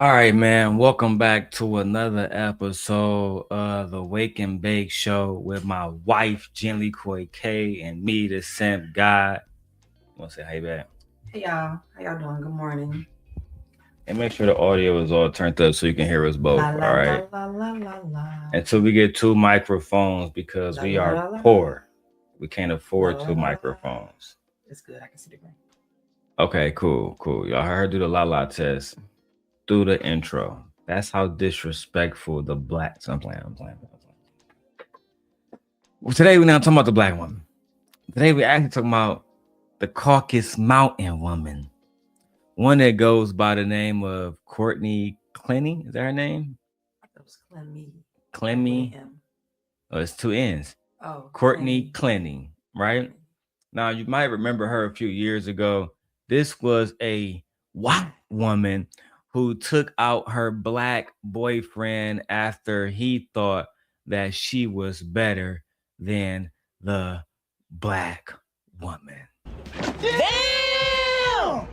All right, man. Welcome back to another episode of the Wake and Bake Show with my wife, Jenny Coy K, and me, the Simp God. You want to say hey back? Hey y'all, how y'all doing? Good morning. And make sure the audio is all turned up so you can hear us both. La la All la right. la la la la. Until we get two microphones because La, we la, are la, la. poor. We can't afford La, la, two la, la. microphones. It's good. I can see the green. Okay, cool. Y'all heard do the la la test through the intro. That's how disrespectful the blacks. I'm playing. Well, today we're not talking about the black woman. Today we're actually talking about the Caucasus Mountain woman. One that goes by the name of Courtney Clenney. Is that her name? That was Clenney. Clenney. Oh, it's two N's. Oh, Courtney Clenney, right? Now, you might remember her a few years ago. This was a white woman who took out her black boyfriend after he thought that she was better than the black woman. Damn!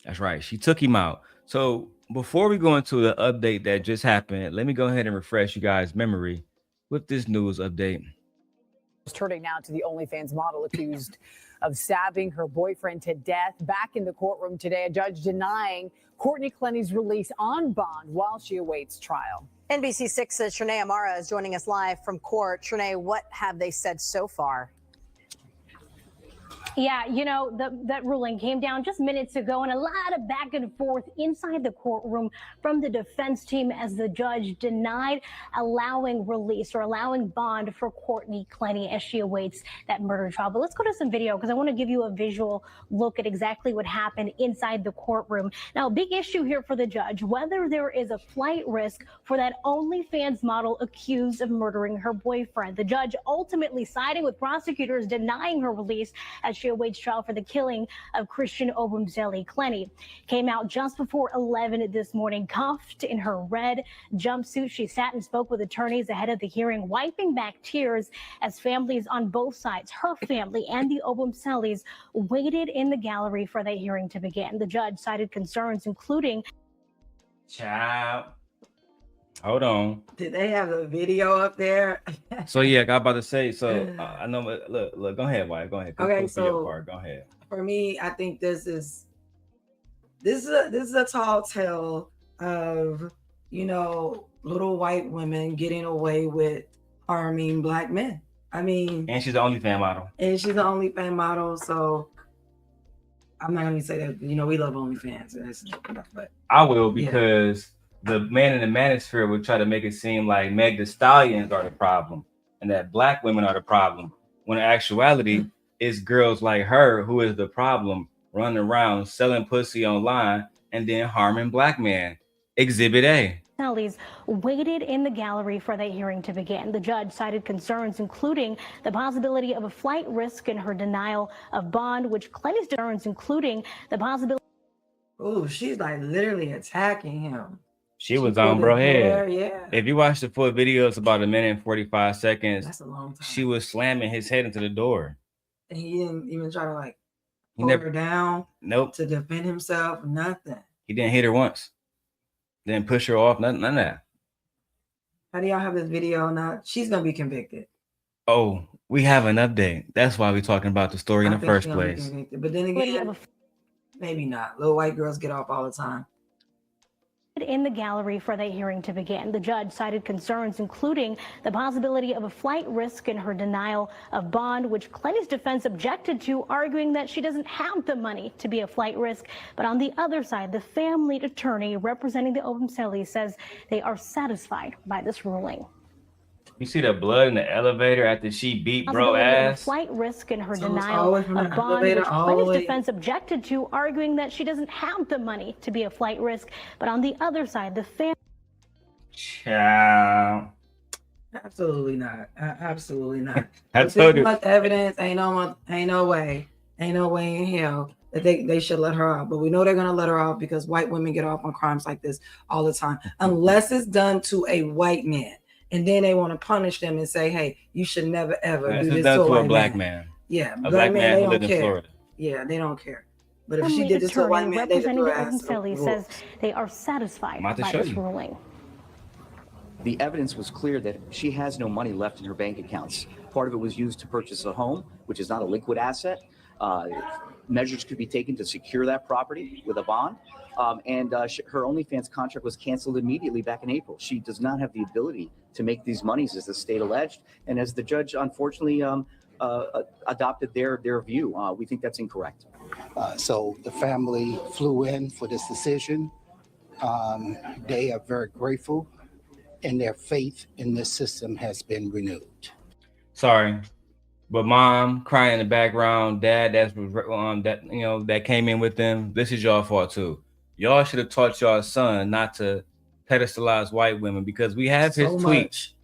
That's right. She took him out. So before we go into the update that just happened, let me go ahead and refresh you guys' memory with this news update. Turning now to the OnlyFans model accused of stabbing her boyfriend to death. Back in the courtroom today, a judge denying Courtney Clenney's release on bond while she awaits trial. NBC6's Shanae Amara is joining us live from court. Shanae, what have they said so far? Yeah, you know, that ruling came down just minutes ago, and a lot of back and forth inside the courtroom from the defense team as the judge denied allowing release or allowing bond for Courtney Clenney as she awaits that murder trial. But let's go to some video because I want to give you a visual look at exactly what happened inside the courtroom. Now, a big issue here for the judge, whether there is a flight risk for that OnlyFans model accused of murdering her boyfriend. The judge ultimately siding with prosecutors denying her release as she awaits trial for the killing of Christian Obumzeli. Clenney came out just before 11 this morning, cuffed in her red jumpsuit. She sat and spoke with attorneys ahead of the hearing, wiping back tears as families on both sides, her family and the Obumzelis, waited in the gallery for the hearing to begin. The judge cited concerns, including... Child. Hold on. Did they have the video up there? So yeah, I got about to say. So I know. Look. Go ahead, wife. Go ahead. Okay, so your part. Go ahead. For me, I think this is a tall tale of, you know, little white women getting away with harming black men. I mean, And she's the OnlyFans model. and she's the OnlyFans model, so I'm not gonna say that. You know, we love OnlyFans, and that's enough. But I will because the man in the manosphere would try to make it seem like Meg the Stallions are the problem and that black women are the problem. When in actuality, it's girls like her who is the problem, running around selling pussy online and then harming black men. Exhibit A. Obumzelis waited in the gallery for the hearing to begin. The judge cited concerns, including the possibility of a flight risk in her denial of bond, which Clenney's concerns, including the possibility... oh, she's like literally attacking him. She was on bro head. Yeah. If you watch the full video, it's about 1minute and 45 seconds. That's a long time. She was slamming his head into the door. And he didn't even try to like He hold never. her down Nope. to defend himself. Nothing. He didn't hit her once. Didn't push her off. None of that. How do y'all have this video now? She's gonna be convicted. Oh, we have an update. That's why we're talking about the story in I the think first she's gonna be place. convicted. But then again, maybe not. Little white girls get off all the time. In the gallery for the hearing to begin. The judge cited concerns, including the possibility of a flight risk in her denial of bond, which Clenney's defense objected to, arguing that she doesn't have the money to be a flight risk. But on the other side, the family attorney representing the Obumzelis says they are satisfied by this ruling. You see the blood in the elevator after she beat bro Possibility of a ass? flight risk in her So it's denial always of from the bond, elevator which all the Clenney's way- defense objected to, arguing that she doesn't have the money to be a flight risk. But on the other side, the family... Child. Absolutely not. Absolutely not. I With told this you. much evidence, ain't no way in hell that they should let her out. But we know they're gonna let her out because white women get off on crimes like this all the time, unless it's done to a white man. And then they want to punish them and say, hey, you should never ever This do is this done to to a a black man. man. Yeah, A black man they who don't lived in care. Florida. Yeah, they don't care. But if she did this to a white man, they representing threw the her ass to the Ogunselli wolves. says they are satisfied I'm about to by show this you. ruling. The evidence was clear that she has no money left in her bank accounts. Part of it was used to purchase a home, which is not a liquid asset. Measures could be taken to secure that property with a bond. Her OnlyFans contract was canceled immediately back in April. She does not have the ability to make these monies, as the state alleged, and as the judge unfortunately adopted their view. We think that's incorrect. So the family flew in for this decision. They are very grateful, and their faith in this system has been renewed. Sorry, but mom crying in the background, dad that came in with them. This is y'all fault too. Y'all should have taught y'all son not to pedestalize white women, because we have his So tweets much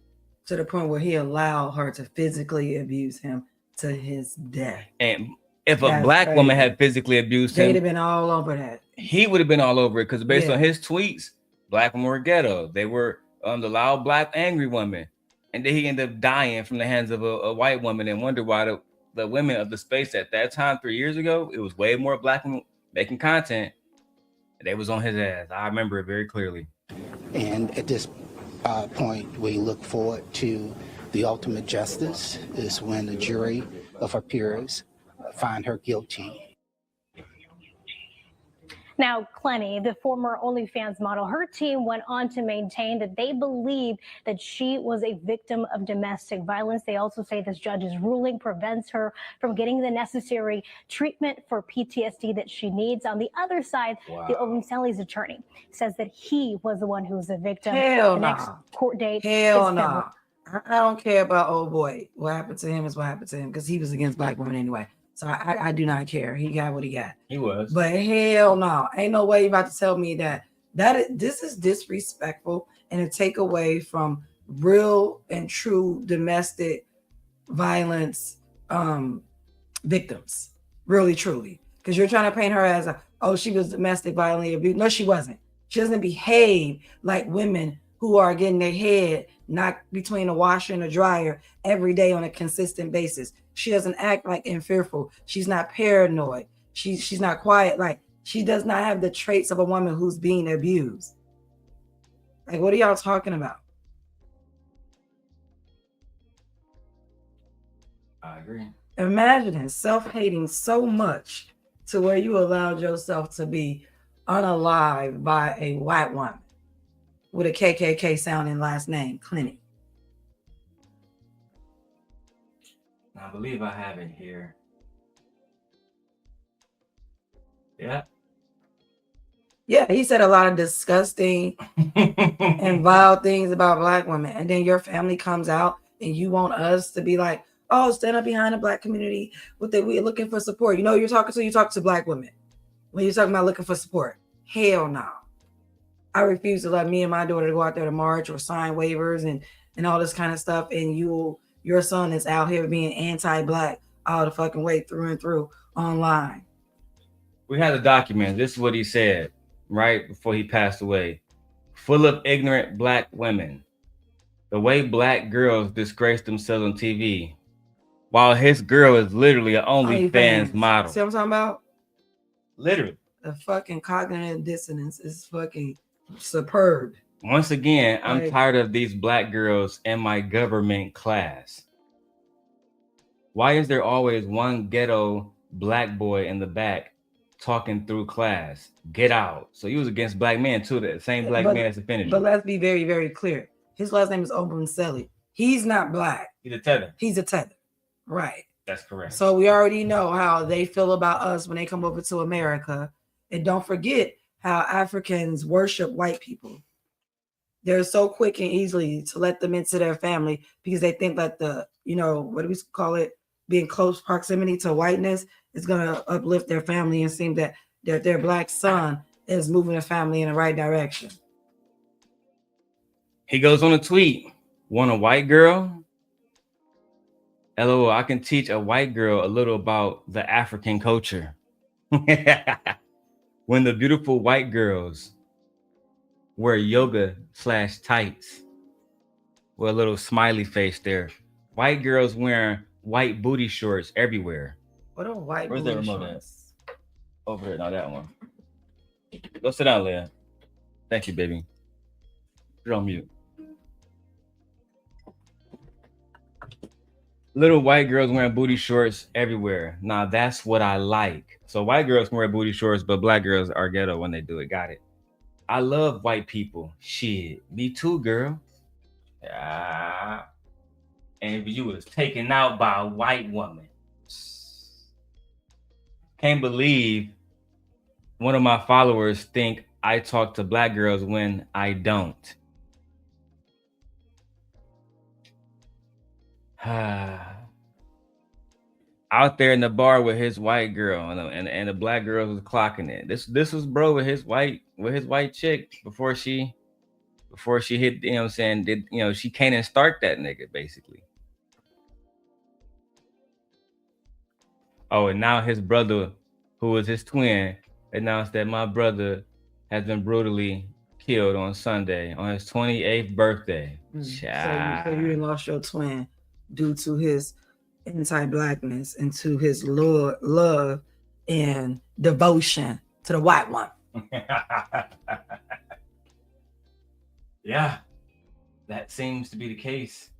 to the point where he allowed her to physically abuse him to his death. and if a That's black woman crazy. had physically abused They'd him, have been all over that. he would have been all over it, because based Yeah. on his tweets, black women were ghetto. They were the loud black angry woman, and then he ended up dying from the hands of a white woman. And wonder why the women of the space at that time 3 years ago, it was way more black women making content. They was on his ass. I remember it very clearly. And at this point, we look forward to the ultimate justice, is when the jury of her peers find her guilty. Now, Clenney, the former OnlyFans model, her team went on to maintain that they believe that she was a victim of domestic violence. They also say this judge's ruling prevents her from getting the necessary treatment for PTSD that she needs. On the other side, the Ogunselli's attorney says that he was the one who was the victim. Hell The no. next court date Hell is no. February. I don't care about old boy. What happened to him is what happened to him, because he was against black women anyway. So I do not care. He got what he got. He was. But hell no. Ain't no way you about to tell me this is disrespectful and a takeaway from real and true domestic violence victims. Really, truly. Because you're trying to paint her as she was domestic violently abused. No, she wasn't. She doesn't behave like women who are getting their head knocked between a washer and a dryer every day on a consistent basis. She doesn't act like and fearful. She's not paranoid. She's not quiet. Like, she does not have the traits of a woman who's being abused. Like, what are y'all talking about? I agree. Imagine self-hating so much to where you allowed yourself to be unalived by a white woman with a KKK sounding last name, Clenney. I believe I have it here. Yeah. Yeah, he said a lot of disgusting and vile things about black women. And then your family comes out and you want us to be like, oh, stand up behind the black community. We're looking for support. You know, you talk to black women when you're talking about looking for support. Hell no. I refuse to let me and my daughter go out there to march or sign waivers and all this kind of stuff. And your son is out here being anti-black all the fucking way through and through online. We had a document. This is what he said right before he passed away. Full of ignorant black women. The way black girls disgrace themselves on TV, while his girl is literally an OnlyFans model. See what I'm talking about? Literally. The fucking cognitive dissonance is fucking superb. Once again, I'm Like, tired of these black girls in my government class. Why is there always one ghetto black boy in the back talking through class? Get out. So he was against black men too, the same black man as Affinity. But let's be very, very clear. His last name is Ogunselli. He's not black. He's a tether. He's a tether. Right. That's correct. So we already know how they feel about us when they come over to America. And don't forget how Africans worship white people. They're so quick and easily to let them into their family because they think that what do we call it? Being close proximity to whiteness is going to uplift their family and seem that their black son is moving the family in the right direction. He goes on a tweet. Want a white girl? LOL, I can teach a white girl a little about the African culture. When the beautiful white girls wear yoga/tights with a little smiley face there. White girls wearing white booty shorts everywhere. What are white Where's that booty remote at? shorts? Over there, not that one. Go sit down, Leah. Thank you, baby. Put it on mute. Little white girls wearing booty shorts everywhere. Now that's what I like. So white girls can wear booty shorts, but black girls are ghetto when they do it. Got it. I love white people. Shit, me too, girl. Yeah. And if you was taken out by a white woman, can't believe one of my followers think I talk to black girls when I don't. Out there in the bar with his white girl and the black girl was clocking it. This was bro with his white chick before she hit, you know what I'm saying, she can't even start that nigga basically. Oh, and now his brother, who was his twin, announced that my brother has been brutally killed on Sunday on his 28th birthday. So you lost your twin due to his anti-blackness and to his love and devotion to the white one. Yeah, that seems to be the case,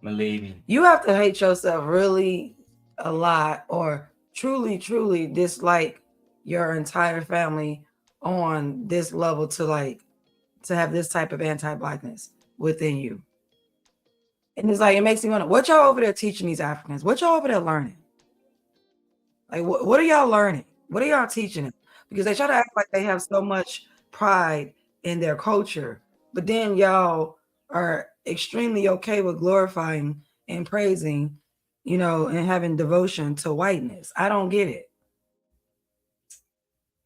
my lady. You have to hate yourself really a lot, or truly dislike your entire family on this level to have this type of anti-blackness within you. And it's like, it makes me wonder, what y'all over there teaching these Africans? What y'all over there learning? Like, what are y'all learning? What are y'all teaching them? Because they try to act like they have so much pride in their culture, but then y'all are extremely okay with glorifying and praising, and having devotion to whiteness. I don't get it.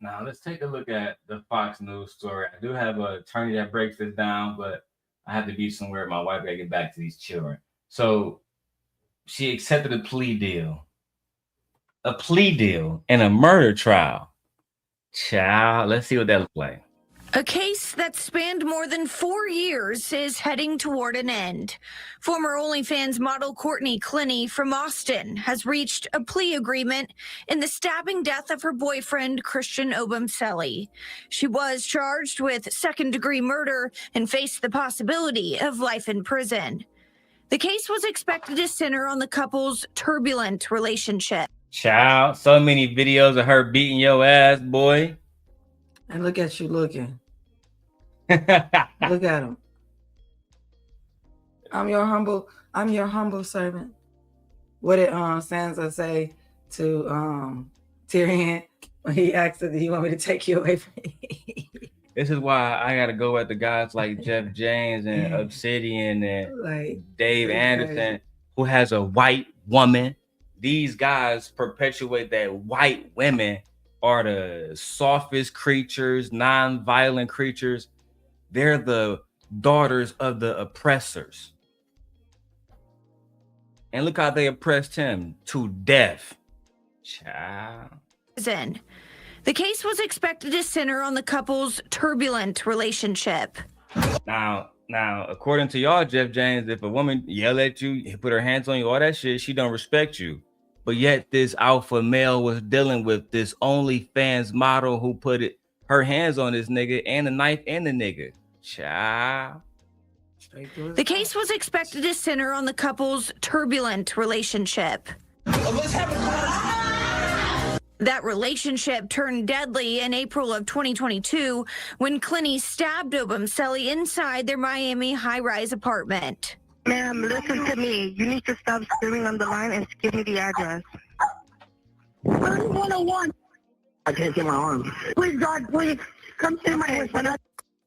Now, let's take a look at the Fox News story. I do have an attorney that breaks this down, but I have to be somewhere. My wife got to get back to these children. So she accepted a plea deal in a murder trial. Child, let's see what that looks like. A case that spanned more than 4 years is heading toward an end. Former OnlyFans model Courtney Clenney from Austin has reached a plea agreement in the stabbing death of her boyfriend, Christian Obumseli. She was charged with second-degree murder and faced the possibility of life in prison. The case was expected to center on the couple's turbulent relationship. Child, so many videos of her beating your ass, boy. And look at you looking. Look at him. I'm your humble servant. What did Sansa say to Tyrion when he asked her, do you want me to take you away from me? This is why I gotta go at the guys like Jeff James and Obsidian and like Dave Anderson, who has a white woman. These guys perpetuate that white women are the softest creatures, non-violent creatures. They're the daughters of the oppressors. And look how they oppressed him to death. Child. The case was expected to center on the couple's turbulent relationship. Now, according to y'all, Jeff James, if a woman yell at you, put her hands on you, all that shit, she don't respect you. But yet this alpha male was dealing with this OnlyFans model who put her hands on this nigga and a knife in the nigga. Child. The case was expected to center on the couple's turbulent relationship. That relationship turned deadly in April of 2022 when Clenney stabbed Obumseli inside their Miami high-rise apartment. Ma'am, listen to me. You need to stop screaming on the line and give me the address. 101. I can't get my arm. Please, God, please. Come to my house.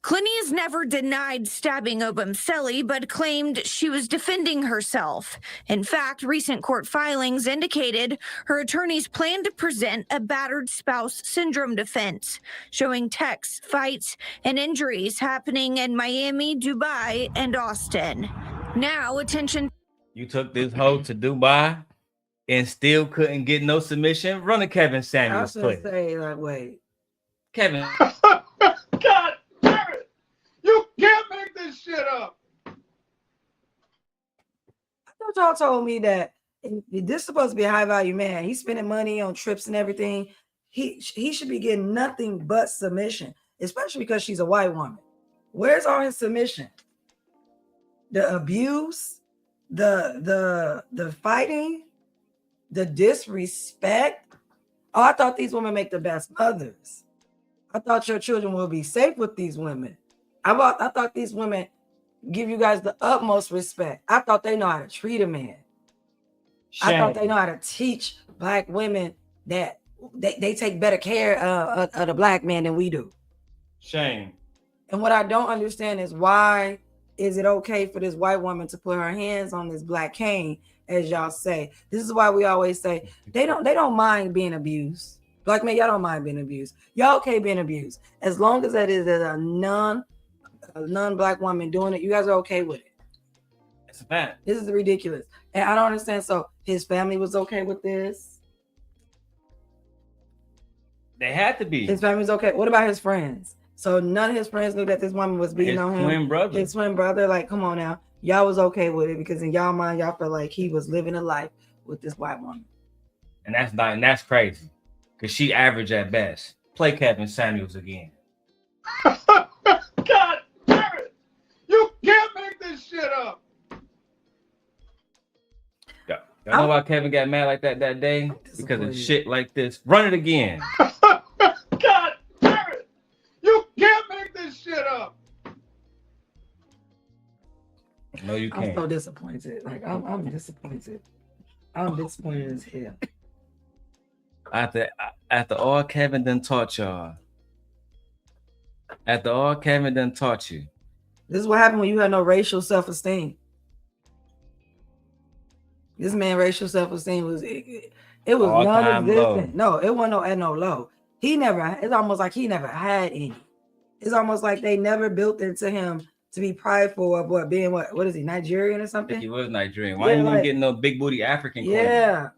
Clenney has never denied stabbing Obumseli, but claimed she was defending herself. In fact, recent court filings indicated her attorneys plan to present a battered spouse syndrome defense, showing texts, fights, and injuries happening in Miami, Dubai, and Austin. Now, attention. You took this hoe to Dubai and still couldn't get no submission? Run a Kevin Samuels play. Say, like, wait. Kevin. God damn it! You can't make this shit up. I thought y'all told me that this is supposed to be a high value man. He's spending money on trips and everything. he should be getting nothing but submission, especially because she's a white woman. Where's all his submission? The abuse, the fighting, the disrespect. Oh, I thought these women make the best mothers. I thought your children will be safe with these women. I thought these women give you guys the utmost respect. I thought they know how to treat a man. Shame. I thought they know how to teach black women that they take better care of the black man than we do. Shame. And what I don't understand is, why is it okay for this white woman to put her hands on this black cane, as y'all say? This is why we always say they don't mind being abused. Black men, y'all don't mind being abused. Y'all okay being abused. As long as that is a non-black woman doing it, you guys are okay with it. It's a fact. This is ridiculous. And I don't understand. So his family was okay with this? They had to be. His family was okay. What about his friends? So none of his friends knew that this woman was beating on him. Twin brother. His twin brother. Like, come on now. Y'all was okay with it because in y'all mind, y'all felt like he was living a life with this white woman. And that's crazy. Because she average at best. Play Kevin Samuels again. God damn it! You can't make this shit up. Yeah. Y'all know why Kevin got mad like that day? Because of shit like this. Run it again. God damn it! You can't make this shit up. No, you can't. I'm so disappointed. Like, I'm disappointed. I'm disappointed as hell. After all Kevin done taught y'all. After all Kevin done taught you. This is what happened when you had no racial self-esteem. This man racial self-esteem was non-existent. No, it wasn't at no low. It's almost like he never had any. It's almost like they never built into him to be prideful of what is he, Nigerian or something? I think he was Nigerian. Why ain't you getting no big booty African queens? Yeah.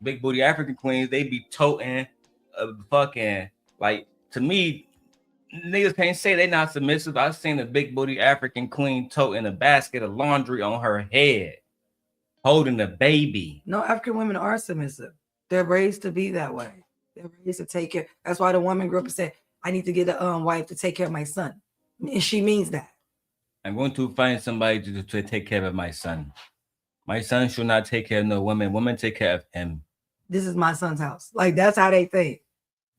Big booty African queens, they be toting fucking, like, to me, niggas can't say they not submissive. I've seen a big booty African queen toting a basket of laundry on her head, holding a baby. No, African women are submissive. They're raised to be that way. They're raised to take care. That's why the woman grew up and said, I need to get a wife to take care of my son. And she means that. I'm going to find somebody to take care of my son. My son should not take care of no woman. Women take care of him. This is my son's house. Like, that's how they think.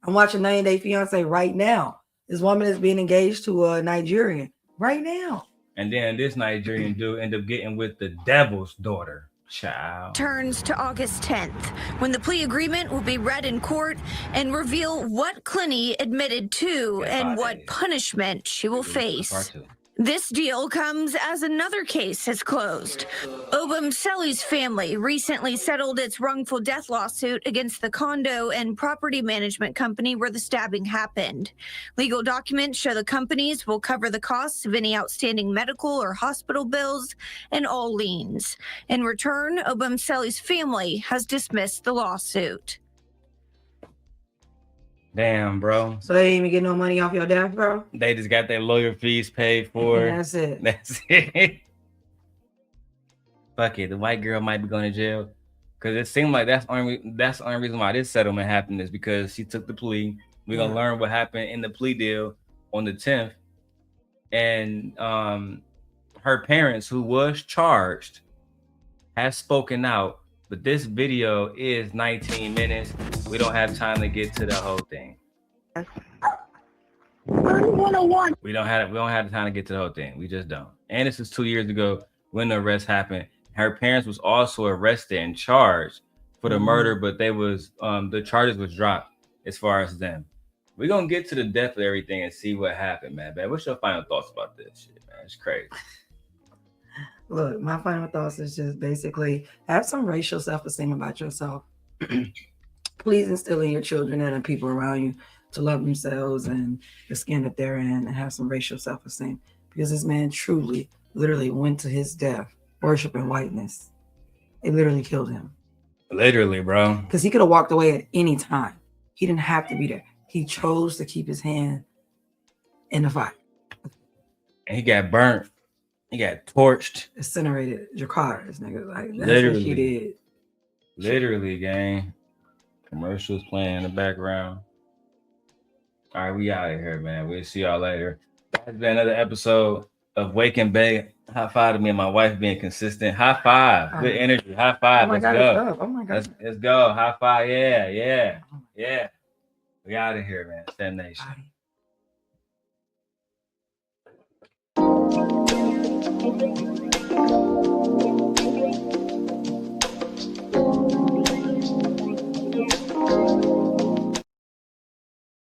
I'm watching 90 Day Fiance right now. This woman is being engaged to a Nigerian right now. And then this Nigerian dude end up getting with the devil's daughter. Child. Turns to August 10th, when the plea agreement will be read in court and reveal what Clenney admitted to and what punishment she will face. This deal comes as another case has closed. Obum Selly's family recently settled its wrongful death lawsuit against the condo and property management company where the stabbing happened. Legal documents show the companies will cover the costs of any outstanding medical or hospital bills and all liens. In return, Obum Selly's family has dismissed the lawsuit. Damn, bro. So they didn't even get no money off your death, bro? They just got their lawyer fees paid for. And that's it. That's it. Fuck it. The white girl might be going to jail. Because it seemed like that's the only reason why this settlement happened is because she took the plea. We're going to learn what happened in the plea deal on the 10th. And her parents, who was charged, has spoken out. But this video is 19 minutes. We don't have time to get to the whole thing. We don't have the time to get to the whole thing. We just don't. And this is 2 years ago when the arrest happened. Her parents was also arrested and charged for the murder, but the charges was dropped as far as them. We're gonna get to the depth of everything and see what happened, man. What's your final thoughts about this shit, man? It's crazy. Look, my final thoughts is just basically have some racial self-esteem about yourself. Please instill in your children and the people around you to love themselves and the skin that they're in and have some racial self-esteem. Because this man truly, literally went to his death worshiping whiteness. They literally killed him. Literally, bro. Because he could have walked away at any time. He didn't have to be there. He chose to keep his hand in the fight. And he got burnt. He got torched. Incinerated. Jakarta, this nigga. Like, that's literally. what she did. Literally, gang. Commercials playing in the background. All right, we out of here, man. We'll see y'all later. That's been another episode of Wake and Bake. High five to me and my wife being consistent. High five. Good energy. High five. Oh my Let's God, go. it's up. Oh my God. Let's go. High five. Yeah. We out of here, man. Stem Nation. Bye.